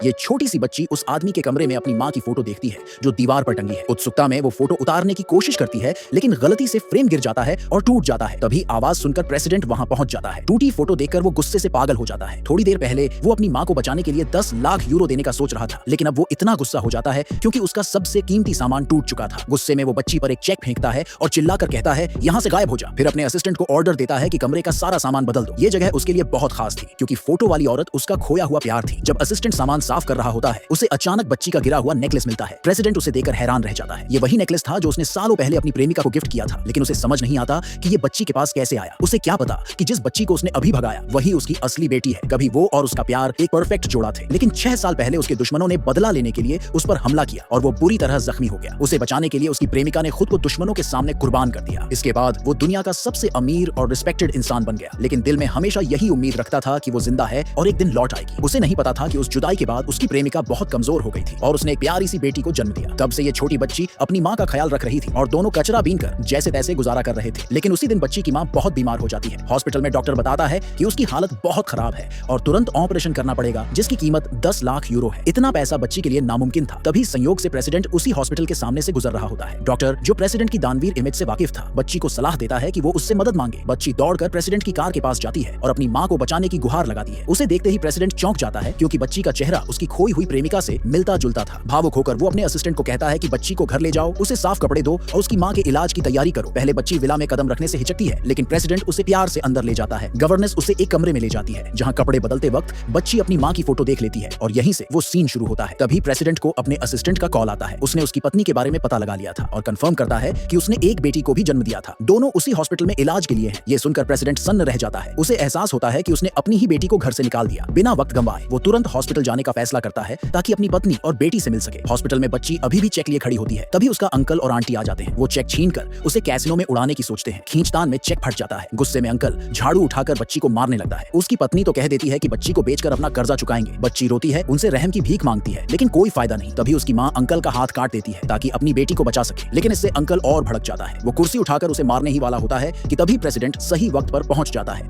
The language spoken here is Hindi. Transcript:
ये छोटी सी बच्ची उस आदमी के कमरे में अपनी माँ की फोटो देखती है जो दीवार पर टंगी है। उत्सुकता में वो फोटो उतारने की कोशिश करती है, लेकिन गलती से फ्रेम गिर जाता है और टूट जाता है। तभी आवाज सुनकर प्रेसिडेंट वहां पहुंच जाता है। टूटी फोटो देखकर वो गुस्से से पागल हो जाता है। थोड़ी देर पहले वो अपनी माँ को बचाने के लिए 10 लाख यूरो देने का सोच रहा था, लेकिन अब वो इतना गुस्सा हो जाता है क्योंकि उसका सबसे कीमती सामान टूट चुका था। गुस्से में वो बच्ची पर एक चेक फेंकता है और चिल्लाकर कहता है, यहाँ से गायब हो जा। फिर अपने असिस्टेंट को ऑर्डर देता है कि कमरे का सारा सामान बदल दो। ये जगह उसके लिए बहुत खास थी क्योंकि फोटो वाली औरत उसका खोया हुआ प्यार थी। जब असिस्टेंट सामान साफ कर रहा होता है, उसे अचानक बच्ची का गिरा हुआ नेकलेस मिलता है। प्रेसिडेंट उसे देखकर हैरान रह जाता है। ये वही नेकलेस था जो उसने सालों पहले अपनी प्रेमिका को गिफ्ट किया था, लेकिन उसे समझ नहीं आता कि ये बच्ची के पास कैसे आया। उसे क्या पता कि जिस बच्ची को उसने अभी भगाया वही उसकी असली बेटी है। कभी वो और उसका प्यार एक परफेक्ट जोड़ा थे, लेकिन 6 साल पहले उसके दुश्मनों ने बदला लेने के लिए उस पर हमला किया और वो बुरी तरह जख्मी हो गया। उसे बचाने के लिए उसकी प्रेमिका ने खुद को दुश्मनों के सामने कुर्बान कर दिया। इसके बाद वो दुनिया का सबसे अमीर और रिस्पेक्टेड इंसान बन गया, लेकिन दिल में हमेशा यही उम्मीद रखता था कि वो जिंदा है और एक दिन लौट आएगी। उसे नहीं पता था कि उस जुदाई के बाद उसकी प्रेमिका बहुत कमजोर हो गई थी और उसने एक प्यारी सी बेटी को जन्म दिया। तब से ये छोटी बच्ची अपनी माँ का ख्याल रख रही थी और दोनों कचरा बीनकर जैसे तैसे गुजारा कर रहे थे। लेकिन उसी दिन बच्ची की माँ बहुत बीमार हो जाती है। हॉस्पिटल में डॉक्टर बताता है कि उसकी हालत बहुत खराब है और तुरंत ऑपरेशन करना पड़ेगा, जिसकी कीमत 10 लाख यूरो है। इतना पैसा बच्ची के लिए नामुमकिन था। तभी संयोग से प्रेसिडेंट उसी हॉस्पिटल के सामने से गुजर रहा होता है। डॉक्टर, जो प्रेसिडेंट की दानवीर इमेज से वाकिफ था, बच्ची को सलाह देता है कि वो उससे मदद मांगे। बच्ची दौड़कर प्रेसिडेंट की कार के पास जाती है और अपनी माँ को बचाने की गुहार लगाती है। उसे देखते ही प्रेसिडेंट चौंक जाता है क्योंकि बच्ची का चेहरा उसकी खोई हुई प्रेमिका से मिलता जुलता था। भावुक होकर वो अपने असिस्टेंट को कहता है कि बच्ची को घर ले जाओ, उसे साफ कपड़े दो और उसकी माँ के इलाज की तैयारी करो। पहले बच्ची विला में कदम रखने से हिचकती है, लेकिन प्रेसिडेंट उसे प्यार से अंदर ले जाता है। गवर्नेंस उसे एक कमरे में ले जाती है जहाँ कपड़े बदलते वक्त बच्ची अपनी माँ की फोटो देख लेती है और यहीं से वो सीन शुरू होता है। तभी प्रेसिडेंट को अपने असिस्टेंट का कॉल आता है। उसने उसकी पत्नी के बारे में पता लगा लिया था और कंफर्म करता है कि उसने एक बेटी को भी जन्म दिया था। दोनों उसी हॉस्पिटल में इलाज के लिए हैं। ये सुनकर प्रेसिडेंट सन्न रह जाता है। उसे एहसास होता है कि उसने अपनी ही बेटी को घर से निकाल दिया। बिना वक्त गंवाए वो तुरंत हॉस्पिटल जाने का फैसला करता है ताकि अपनी पत्नी और बेटी से मिल सके। हॉस्पिटल में बच्ची अभी भी चेक लिए खड़ी होती है। तभी उसका अंकल और आंटी आ जाते हैं। वो चेक छीनकर उसे कैसीनो में उड़ाने की सोचते हैं। खींचतान में चेक फट जाता है। गुस्से में अंकल झाड़ू उठाकर बच्ची को मारने लगता है। उसकी पत्नी तो कह देती है कि बच्ची को बेचकर अपना कर्जा चुकाएंगे। बच्ची रोती है, उनसे रहम की भीख मांगती है, लेकिन कोई फायदा नहीं। तभी उसकी माँ अंकल का हाथ काट देती है ताकि अपनी बेटी को बचा सके, लेकिन इससे अंकल और भड़क जाता है। वो कुर्सी उठाकर उसे मारने ही वाला होता है कि तभी प्रेसिडेंट सही वक्त पर पहुंच जाता है।